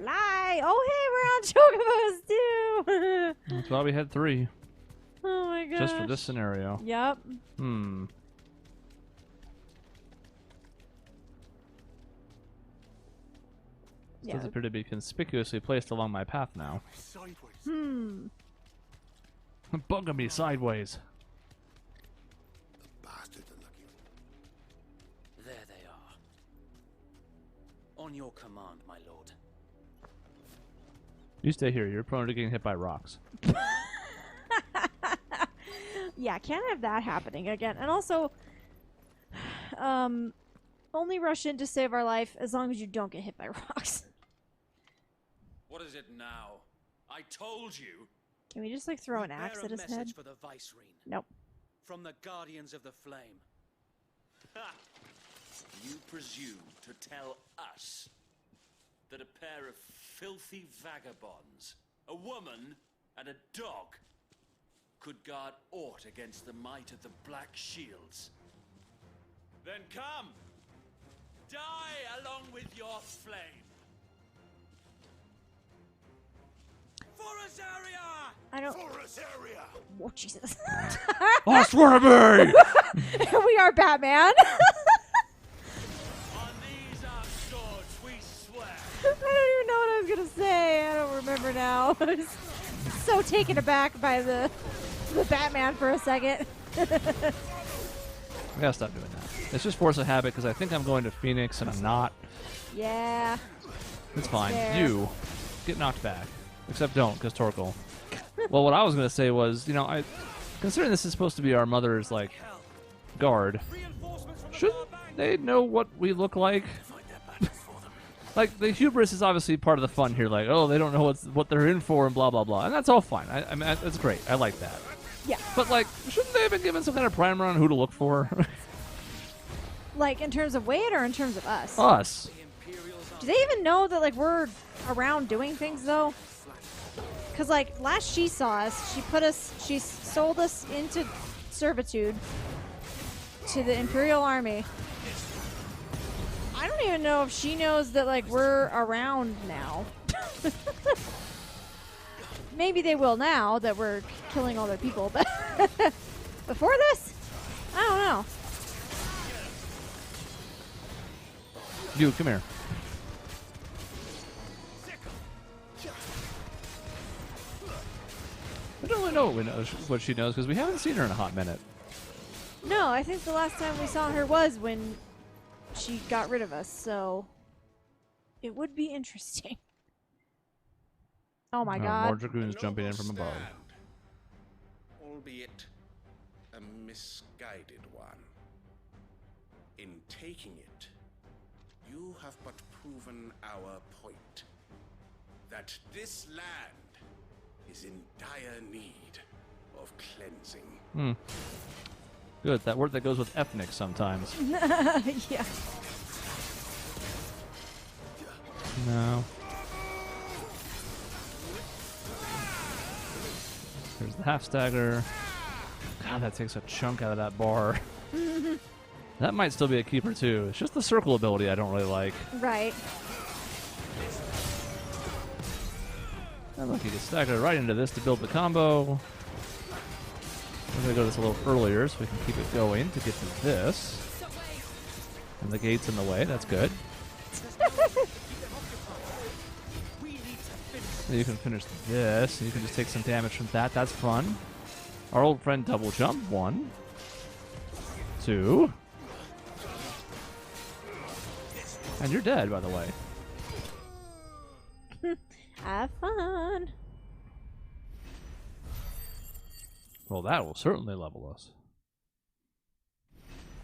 Fly! Oh, hey, we're on chocobos, too! That's why we had 3. Oh my gosh. Just for this scenario. Yep. Hmm. This does appear to be conspicuously placed along my path now. Hmm. Bugging me sideways. The bastards are lucky. There they are. On your command, my lord. You stay here. You're prone to getting hit by rocks. Yeah, can't have that happening again. And also, only rush in to save our life as long as you don't get hit by rocks. What is it now? I told you. Can we just like throw an axe at his head? For the Vicereine. Nope. From the Guardians of the Flame. Ha! You presume to tell us that a pair of filthy vagabonds, a woman and a dog, could guard aught against the might of the Black Shields? Then come! Die along with your flame! For Azaria! I don't. For us area! Oh, Jesus. I swear to me! We are Batman. On these our swords we swear! I don't even know what I was gonna say. I don't remember now. I was so taken aback by the Batman for a second. I gotta stop doing that. It's just force of habit because I think I'm going to Phoenix and I'm not. Yeah. It's fine. Fair. You get knocked back. Except don't, because Torkel. Well, what I was going to say was, you know, considering this is supposed to be our mother's, like, guard, shouldn't they know what we look like? Like, the hubris is obviously part of the fun here. Like, oh, they don't know what they're in for and blah, blah, blah. And that's all fine. I mean, that's great. I like that. Yeah. But, like, shouldn't they have been given some kind of primer on who to look for? Like, in terms of weight or in terms of us? Us. Do they even know that, like, we're around doing things, though? Because, like, last she saw us, she sold us into servitude to the Imperial Army. I don't even know if she knows that, like, we're around now. Maybe they will now that we're killing all their people, but before this, I don't know. You, come here. I don't really know what she knows because we haven't seen her in a hot minute. No, I think the last time we saw her was when she got rid of us, so it would be interesting. Oh my god. More dragoons jumping in from above. Albeit a misguided one. In taking it, you have but proven our point. That this land is in dire need of cleansing. Good, that word that goes with ethnic sometimes. Yeah. No. There's the half stagger. God, that takes a chunk out of that bar. That might still be a keeper too. It's just the circle ability I don't really like. Right. I'm lucky to stagger right into this to build the combo. We're gonna go this a little earlier so we can keep it going to get to this. And the gate's in the way, that's good. Then you can finish this, and you can just take some damage from that. That's fun. Our old friend double jump. 1, 2. And you're dead, by the way. Have fun. Well, that will certainly level us.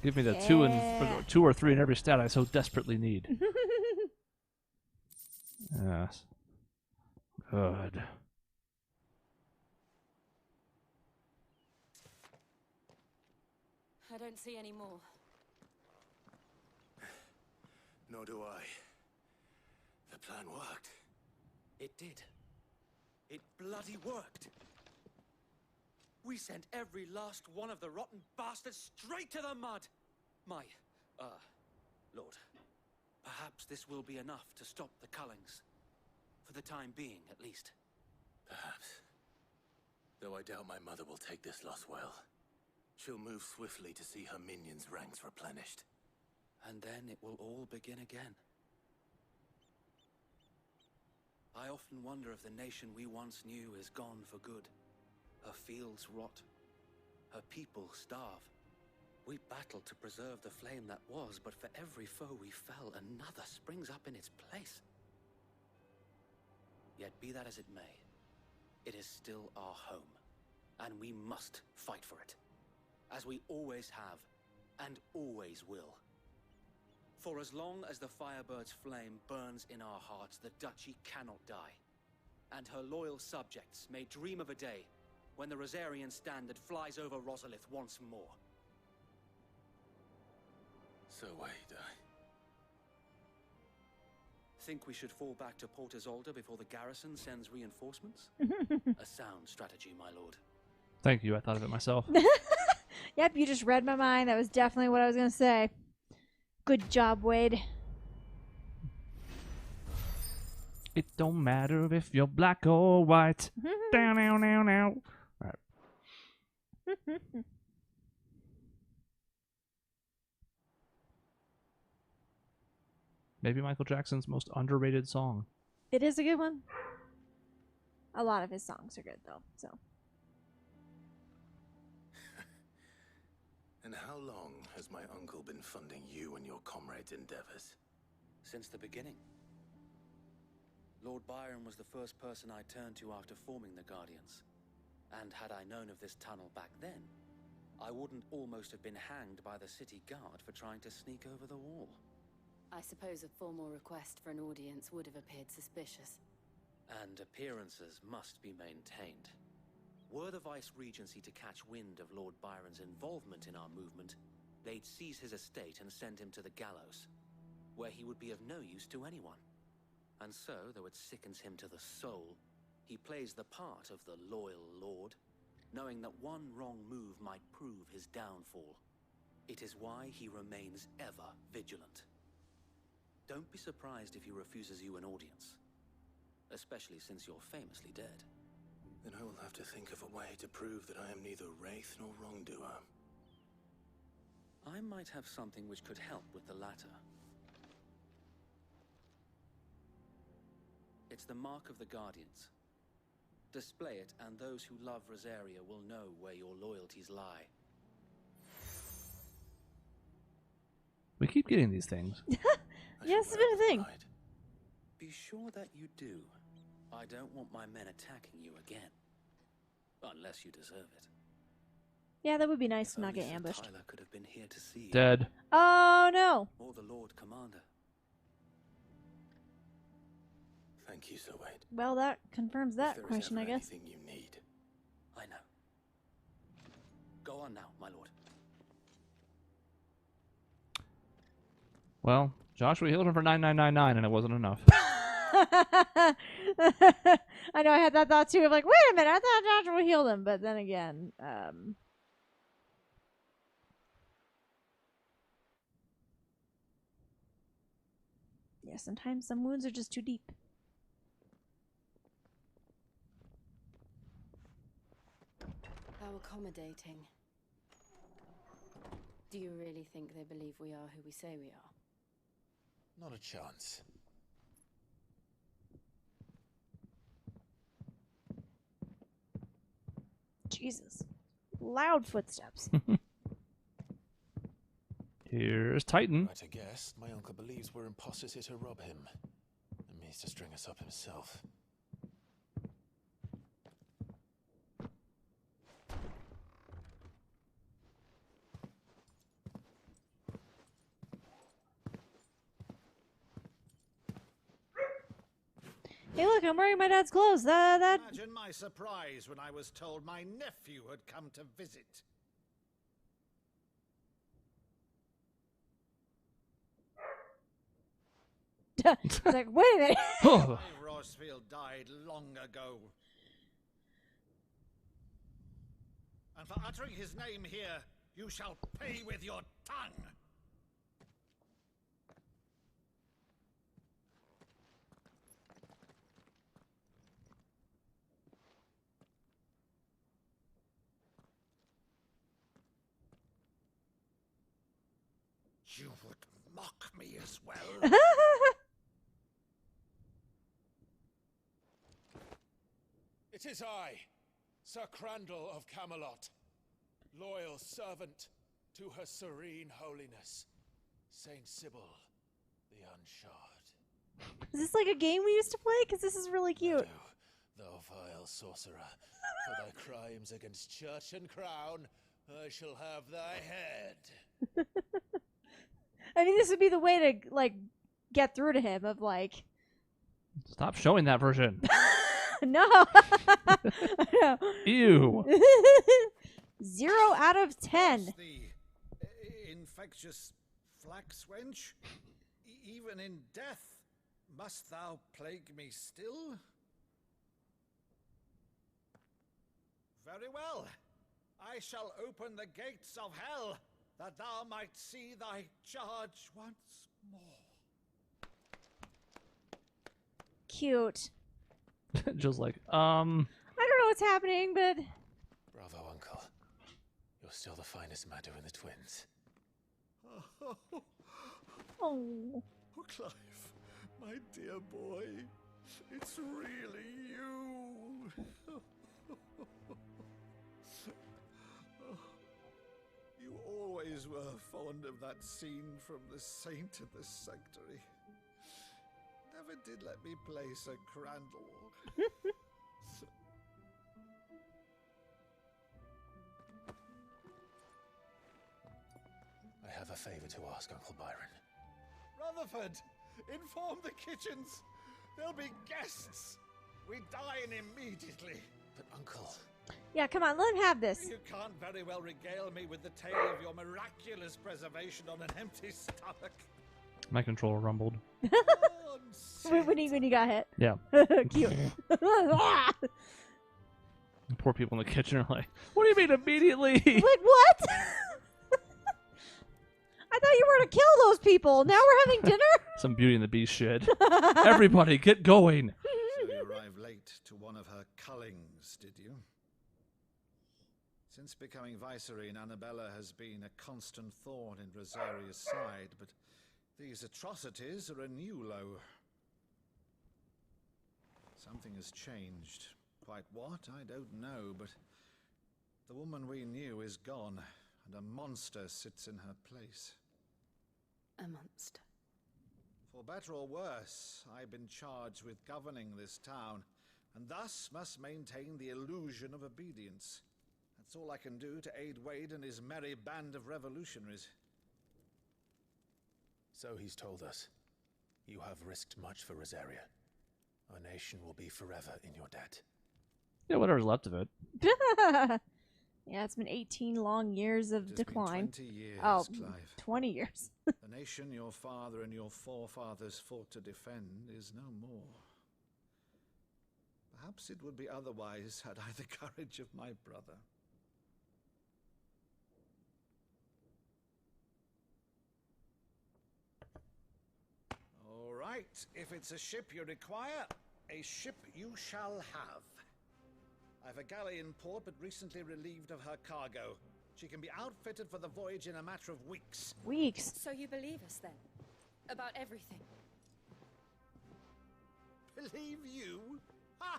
Give me the Yeah. 2 or 3 in every stat I so desperately need. Yes. Good. I don't see any more. Nor do I. The plan worked. It did. It bloody worked. We sent every last one of the rotten bastards straight to the mud. My, Lord, perhaps this will be enough to stop the Cullings. For the time being, at least. Perhaps. Though I doubt my mother will take this loss well. She'll move swiftly to see her minions' ranks replenished. And then it will all begin again. I often wonder if the nation we once knew is gone for good. Her fields rot. Her people starve. We battled to preserve the flame that was, but for every foe we fell, another springs up in its place. Yet be that as it may, it is still our home, and we must fight for it, as we always have, and always will. For as long as the Firebird's flame burns in our hearts, the Duchy cannot die, and her loyal subjects may dream of a day when the Rosarian standard flies over Rosalith once more. So wait, Think we should fall back to Port Isolde before the garrison sends reinforcements? A sound strategy, my lord. Thank you. I thought of it myself. Yep, you just read my mind. That was definitely what I was going to say. Good job, Wade. It don't matter if you're black or white. Down, now, now, now. All right. Maybe Michael Jackson's most underrated song. It is a good one. A lot of his songs are good, though. So. And how long has my uncle been funding you and your comrades' endeavors? Since the beginning. Lord Byron was the first person I turned to after forming the Guardians. And had I known of this tunnel back then, I wouldn't almost have been hanged by the city guard for trying to sneak over the wall. I suppose a formal request for an audience would have appeared suspicious. And appearances must be maintained. Were the Vice-Regency to catch wind of Lord Byron's involvement in our movement, they'd seize his estate and send him to the gallows, where he would be of no use to anyone. And so, though it sickens him to the soul, he plays the part of the loyal lord, knowing that one wrong move might prove his downfall. It is why he remains ever vigilant. Don't be surprised if he refuses you an audience, especially since you're famously dead. Then I will have to think of a way to prove that I am neither wraith nor wrongdoer. I might have something which could help with the latter. It's the mark of the Guardians. Display it, and those who love Rosaria will know where your loyalties lie. We keep getting these things. Yes, it's been a thing. Right. Be sure that you do. I don't want my men attacking you again. Unless you deserve it. Yeah, that would be nice to not Only get Sir ambushed. Tyler could have been here to see you. Dead. Oh, no. Or the Lord Commander. Thank you, Sir Wade. Well, that confirms If that there is question, I ever guess. anything you need. I know. Go on now, my lord. Well, Joshua healed him for 9999 and it wasn't enough. I know I had that thought too of like, wait a minute, I thought Joshua healed him, but then again, yeah, sometimes some wounds are just too deep. How accommodating. Do you really think they believe we are who we say we are? Not a chance. Jesus. Loud footsteps. Here's Titan. Right, I guess. My uncle believes we're imposters here to rob him. And means to string us up himself. Hey, look, I'm wearing my dad's clothes. That Imagine my surprise when I was told my nephew had come to visit. It's like, wait a minute. Oh, My Rosfield died long ago. And for uttering his name here, you shall pay with your tongue. You would mock me as well. It is I, Sir Crandall of Camelot, loyal servant to her serene holiness, Saint Sybil the Unshard. Is this like a game we used to play? Because this is really cute. Thou vile sorcerer, for thy crimes against church and crown, I shall have thy head. I mean, this would be the way to, like, get through to him of, like... Stop showing that version. No! Ew. 0 out of 10. The infectious flax wench? Even in death, must thou plague me still? Very well. I shall open the gates of hell, that thou might see thy charge once more. Cute. Just like, I don't know what's happening, but... Bravo, Uncle. You're still the finest Madu in the twins. Oh, Oh. Clive, my dear boy, it's really you. You always were fond of that scene from The Saint of the Sanctuary. Never did let me play Sir Crandall. I have a favor to ask, Uncle Byron. Rutherford, inform the kitchens. There'll be guests. We dine immediately. But, Uncle... Yeah, come on, let him have this. You can't very well regale me with the tale of your miraculous preservation on an empty stomach. my controller rumbled. when he got hit. Yeah. Cute. Poor people in the kitchen are like, what do you mean immediately? Wait, what? I thought you were to kill those people. Now we're having dinner? Some Beauty and the Beast shit. Everybody, get going. So you arrived late to one of her cullings, did you? Since becoming Vicereine, Annabella has been a constant thorn in Rosaria's side, but these atrocities are a new low. Something has changed. Quite what, I don't know, but the woman we knew is gone, and a monster sits in her place. A monster. For better or worse, I've been charged with governing this town, and thus must maintain the illusion of obedience. That's all I can do to aid Wade and his merry band of revolutionaries. So he's told us. You have risked much for Rosaria. Our nation will be forever in your debt. Yeah, whatever's left of it. Yeah, it's been 18 long years of It has decline. been 20 years, Oh, Clive. 20 years. The nation your father and your forefathers fought to defend is no more. Perhaps it would be otherwise had I the courage of my brother. All right, if it's a ship you require, a ship you shall have. I've a galley in port, but recently relieved of her cargo. She can be outfitted for the voyage in a matter of weeks. Weeks. So you believe us then? About everything? Believe you? Ha!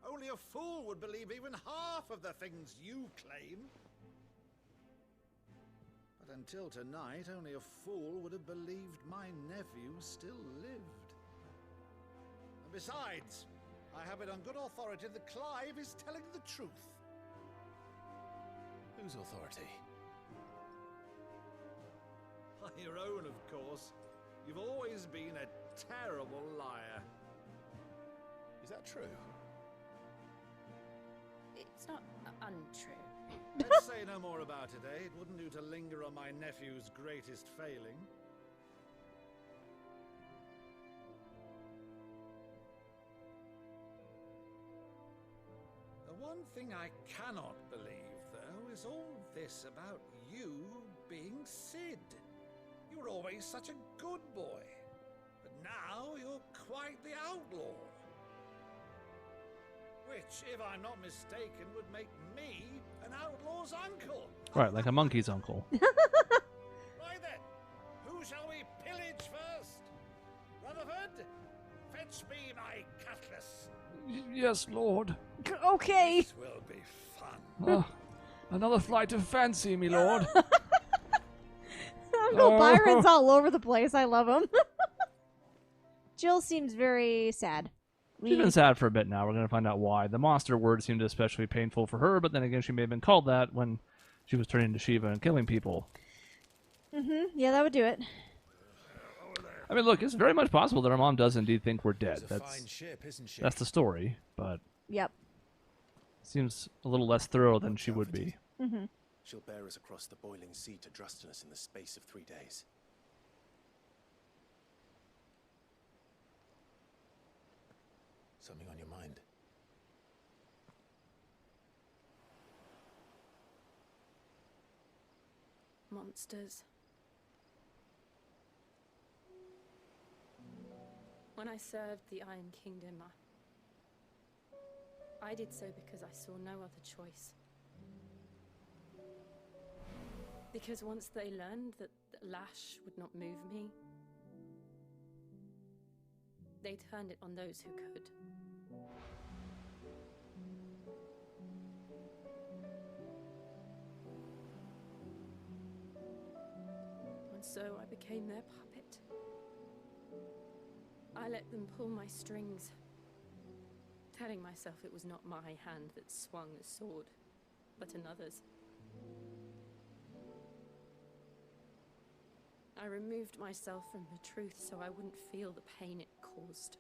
Only a fool would believe even half of the things you claim. But until tonight, only a fool would have believed my nephew still lived. And besides, I have it on good authority that Clive is telling the truth. Whose authority? By your own, of course. You've always been a terrible liar. Is that true? It's not untrue. Let's say no more about it, eh? It wouldn't do to linger on my nephew's greatest failing. The one thing I cannot believe, though, is all this about you being Sid. You were always such a good boy, but now you're quite the outlaw. Which, if I'm not mistaken, would make me an outlaw's uncle. Right, like a monkey's uncle. Why then, Fetch me my cutlass. Yes, Lord. Okay. This will be fun. Another flight of fancy, me lord. Uncle Byron's all over the place. I love him. Jill seems very sad. She's been sad for a bit now. We're going to find out why. The monster word seemed especially painful for her, but then again, she may have been called that when she was turning into Shiva and killing people. Yeah, that would do it. I mean, look, it's very much possible that our mom does indeed think we're dead. It's a fine ship, isn't she? That's the story, but Yep. seems a little less thorough than she would be. She'll bear us across the boiling sea to Drustinus in the space of 3 days. Something on your mind? Monsters. When I served the Iron Kingdom, I did so because I saw no other choice. Because once they learned that the lash would not move me, they turned it on those who could. And so I became their puppet. I let them pull my strings, telling myself it was not my hand that swung the sword, but another's. I removed myself from the truth so I wouldn't feel the pain it caused.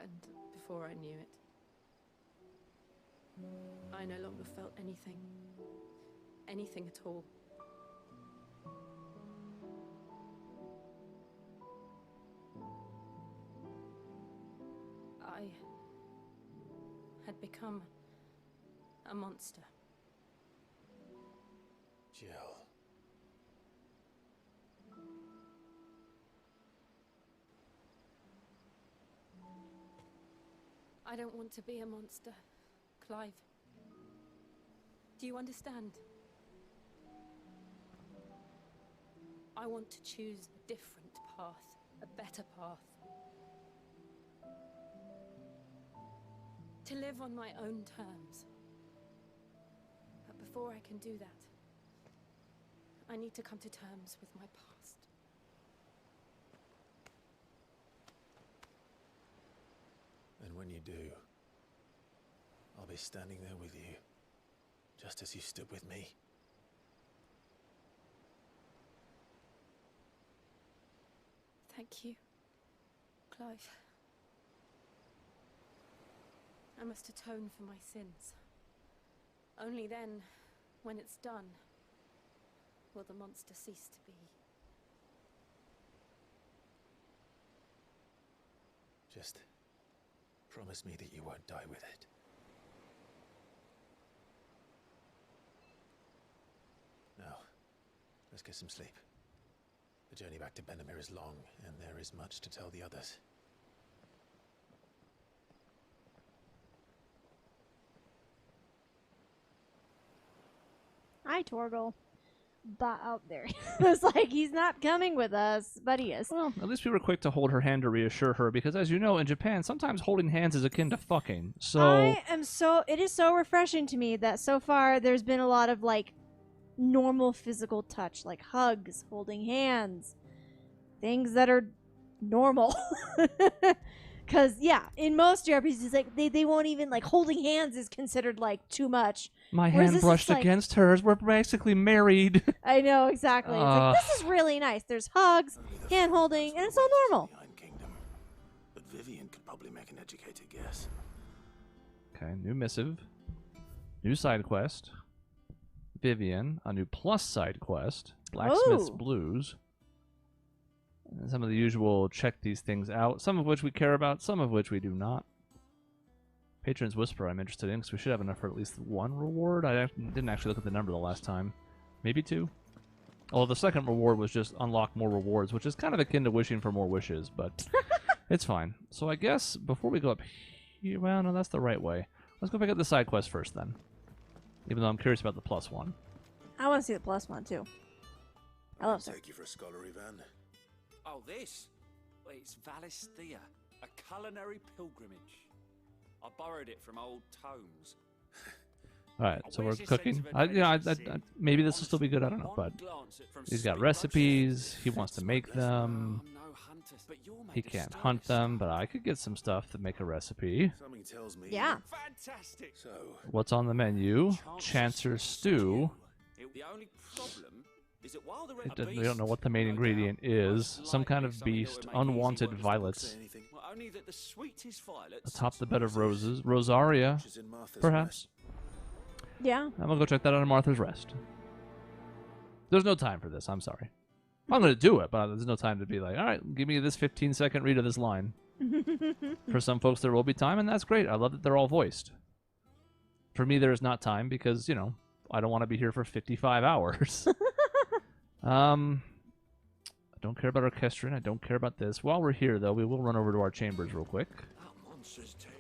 And before I knew it, I no longer felt anything. Anything at all. I had become a monster. Jill. I don't want to be a monster, Clive. Do you understand? I want to choose a different path, a better path. To live on my own terms. But before I can do that, I need to come to terms with my past. And when you do, I'll be standing there with you, just as you stood with me. Thank you, Clive. I must atone for my sins. Only then, when it's done, will the monster cease to be. Just promise me that you won't die with it. Now, let's get some sleep. The journey back to Benamir is long, and there is much to tell the others. Hi, Torgal. But out there. It's like he's not coming with us, but he is. Well, at least we were quick to hold her hand to reassure her, because as you know, in Japan, sometimes holding hands is akin to fucking. So It is so refreshing to me that so far there's been a lot of like normal physical touch, like hugs, holding hands, things that are normal. Because yeah, in most JRPGs, like they won't even like holding hands is considered like too much. my Whereas hand this is brushed like- against hers. We're basically married. I know exactly. It's like this is really nice. There's hugs, hand holding, and it's all normal. The Iron Kingdom. But Vivian could probably make an educated guess. Okay, new missive, new side quest. Vivian, a new plus side quest. Blacksmith's Ooh. Blues. And some of the usual check these things out, some of which we care about, some of which we do not. Patron's Whisper I'm interested in, because we should have enough for at least one reward. Didn't actually look at the number the last time. Maybe two? Oh, the second reward was just unlock more rewards, which is kind of akin to wishing for more wishes, but it's fine. So I guess before we go up here, well, no, that's the right way. Let's go pick up the side quest first then. Even though I'm curious about the plus one. I want to see the plus one too. Hello, sir. Take you for a scholarly van. Oh, this? Well, it's Valisthea, a culinary pilgrimage. I borrowed it from old tomes. All right, so we're Where's your cooking. sense of Maybe this will still be good. I don't know, but he's got recipes. He wants to make them. I'm no hunter, but you're He made of can't stone, hunt sir. them, but I could get some stuff to make a recipe. Something tells me. Yeah. Fantastic. So, What's on the menu? Chancer's stew. The only problem is that while the We don't know what the main ingredient is. Some kind of beast. Unwanted violets. anything. Well, only that the sweetest violets Atop the bed of roses. Rosaria, She's in Martha's perhaps. Yeah. I'm gonna go check that out on Martha's Rest. There's no time for this. I'm sorry. I'm gonna do it, but there's no time to be like, all right, give me this 15-second read of this line. For some folks, there will be time, and that's great. I love that they're all voiced. For me, there is not time because, you know, I don't want to be here for 55 hours. I don't care about orchestrion. I don't care about this. While we're here, though, we will run over to our chambers real quick. That monster's tail